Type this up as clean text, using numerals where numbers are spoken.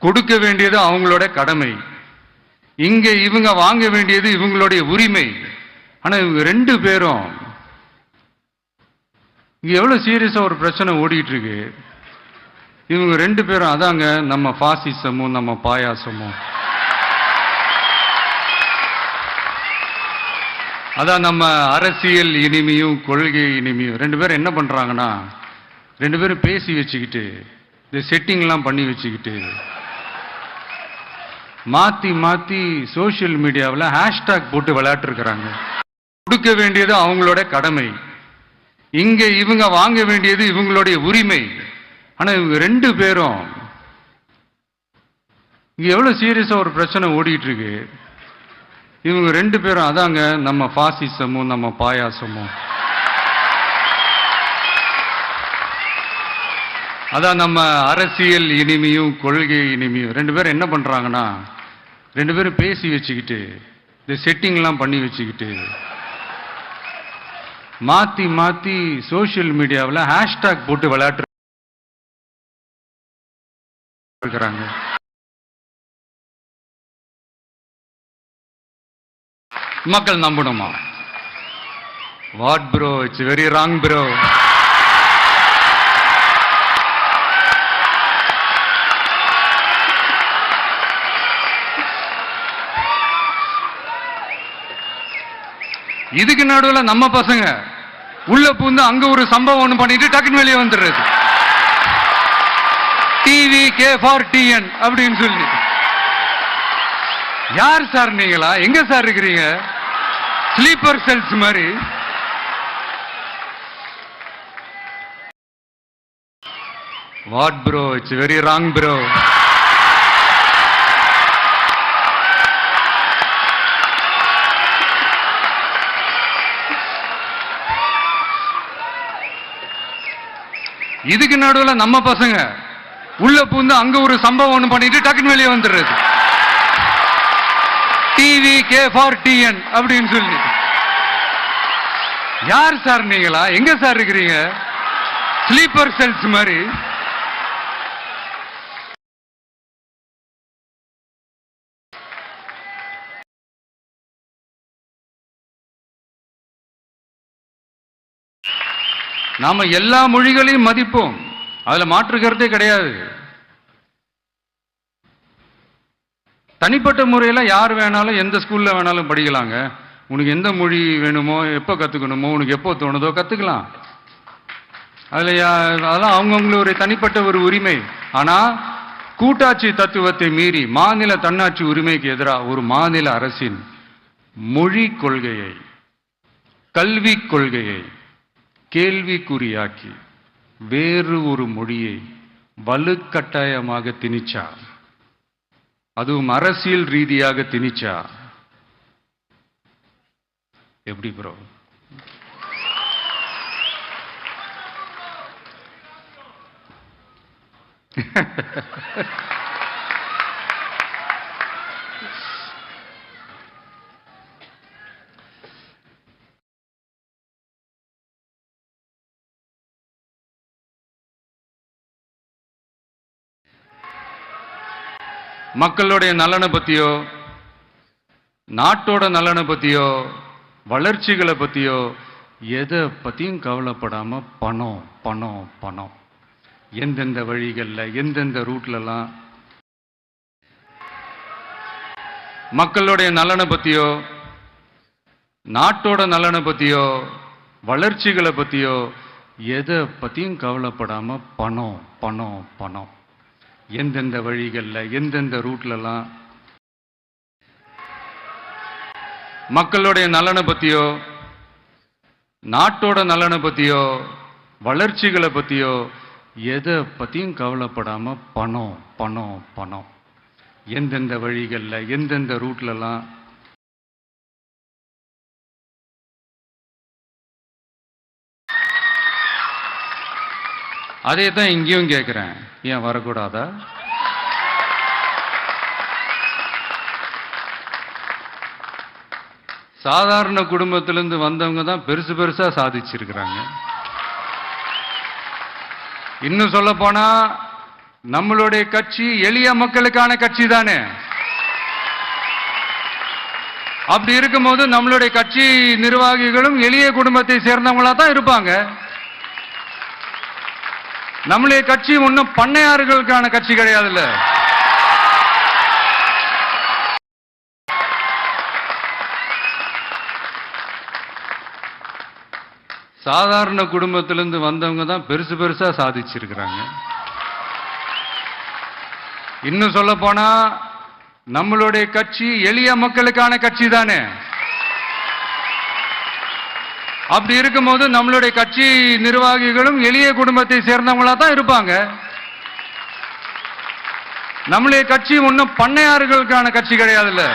கொடுக்க வேண்டியது அவங்களோட கடமை. இங்க இவங்க வாங்க வேண்டியது இவங்களுடைய உரிமை. ஆனா இவங்க ரெண்டு பேரும் இங்க எவ்வளவு சீரியஸா ஒரு பிரச்சனை ஓடிட்டு இருக்கு. இவங்க ரெண்டு பேரும் அதாங்க நம்ம பாசிசமும் நம்ம பாயாசமும், அதான் நம்ம அரசியல் இனிமையும் கொள்கை இனிமையும். ரெண்டு பேரும் என்ன பண்றாங்கன்னா, ரெண்டு பேரும் பேசி வச்சுக்கிட்டு இந்த செட்டிங்லாம் பண்ணி வச்சுக்கிட்டு மாத்தி மாத்தி சோசியல் மீடியாவில் ஹேஷ்டாக் போட்டு விளையாட்டு இருக்கிறாங்க. கொடுக்க வேண்டியது அவங்களோட கடமை, இங்க இவங்க வாங்க வேண்டியது இவங்களுடைய உரிமை. ஆனா இவங்க ரெண்டு பேரும் இங்க எவ்வளவு சீரியஸா ஒரு பிரச்சனை ஓடிட்டு இருக்கு. இவங்க ரெண்டு பேரும் அதாங்க நம்ம பாசிசமும் நம்ம பாயாசமும், அதான் நம்ம அரசியல் இனிமையும் கொள்கை இனிமையும். ரெண்டு பேரும் என்ன பண்றாங்கன்னா, ரெண்டு பேரும் பேசி வச்சுக்கிட்டு இந்த செட்டிங்லாம் பண்ணி வச்சுக்கிட்டு மாத்தி மாத்தி சோசியல் மீடியாவில் ஹேஷ்டாக் போட்டு விளையாட்டு இருக்கிறாங்க. மக்கள் நம்பணுமா? What bro, it's very wrong bro. இதுக்கு நடுவில் நம்ம பசங்க உள்ள பூந்து அங்க ஒரு சம்பவம் ஒண்ணு பண்ணிட்டு டக்குன்னு வெளியே வந்துடுறது. டிவி கே ஃபார் டிஎன் அப்படின்னு சொல்லி. யார் சார் நீங்களா? எங்க சார் இருக்கிறீங்க? ஸ்லீப்பர் செல்ஸ் மாதிரி. What bro, it's very wrong bro. இதுக்கு நடுவில் நம்ம பசங்க உள்ள பூந்து அங்க ஒரு சம்பவம் ஒண்ணு பண்ணிட்டு டக்குன்னு வெளியே வந்துடுறது. டிவி கே ஃபார் டிஎன் அப்படின்னு சொல்லி. யார் சார் நீங்களா? எங்க சார் இருக்கிறீங்க? ஸ்லீப்பர் செல்ஸ் மாதிரி. நாம எல்லா மொழிகளையும் மதிப்போம், அதுல மாற்று கருத்தே கிடையாது. தனிப்பட்ட முறையில் யார் வேணாலும் எந்த ஸ்கூல்ல வேணாலும் படிக்கலாங்க. உனக்கு எந்த மொழி வேணுமோ, எப்போ கத்துக்கணுமோ, உனக்கு எப்போ தோணுதோ கத்துக்கலாம். அதெல்லாம் அவங்கவுங்களுடைய தனிப்பட்ட ஒரு உரிமை. ஆனா கூட்டாட்சி தத்துவத்தை மீறி மாநில தன்னாட்சி உரிமைக்கு எதிராக ஒரு மாநில அரசின் மொழி கொள்கையை, கல்வி கொள்கையை கேள்விக்குறியாக்கி வேறு ஒரு மொழியை வலுக்கட்டாயமாக திணிச்சா, அதுவும் அரசியல் ரீதியாக திணிச்சா எப்படி ப்ரோ? மக்களுடைய நலனை பத்தியோ, நாட்டோட நலனை பத்தியோ, வளர்ச்சிகளை பத்தியோ எதை பத்தியும் கவலைப்படாம பணம் பணம் பணம், எந்தெந்த வழிகளில் எந்தெந்த ரூட்லலாம் மக்களுடைய நலனை பத்தியோ, நாட்டோட நலனை பத்தியோ, வளர்ச்சிகளை பத்தியோ எதை பத்தியும் கவலைப்படாம பணம் பணம் பணம், எந்தெந்த வழிகளில் எந்தெந்த ரூட்லலாம் மக்களுடைய நலனை பத்தியோ, நாட்டோட நலனை பத்தியோ, வளர்ச்சிகளை பத்தியோ எதை பத்தியும் கவலைப்படாம பணம் பணம் பணம், எந்தெந்த வழிகளில் எந்தெந்த ரூட்லலாம் அதே தான் இங்கேயும் கேட்குறேன். ஏன் வரக்கூடாதா? சாதாரண குடும்பத்திலிருந்து வந்தவங்க தான் பெருசு பெருசா சாதிச்சிருக்கிறாங்க. இன்னும் சொல்ல போனா நம்மளுடைய கட்சி எளிய மக்களுக்கான கட்சி தானே. அப்படி இருக்கும்போது நம்மளுடைய கட்சி நிர்வாகிகளும் எளிய குடும்பத்தை சேர்ந்தவங்களா தான் இருப்பாங்க. நம்மளுடைய கட்சி ஒன்றும் பண்ணையாறுகளுக்கான கட்சி கிடையாதுல்ல. சாதாரண குடும்பத்திலிருந்து வந்தவங்க தான் பெருசு பெருசா சாதிச்சிருக்கிறாங்க. இன்னும் சொல்ல போனா நம்மளுடைய கட்சி எளிய மக்களுக்கான கட்சி தானே. அப்படி இருக்கும்போது நம்மளுடைய கட்சி நிர்வாகிகளும் எளிய குடும்பத்தை சேர்ந்தவங்களா தான் இருப்பாங்க. நம்மளுடைய கட்சி ஒன்றும் பண்ணையாறுகளுக்கான கட்சி கிடையாதுல்ல.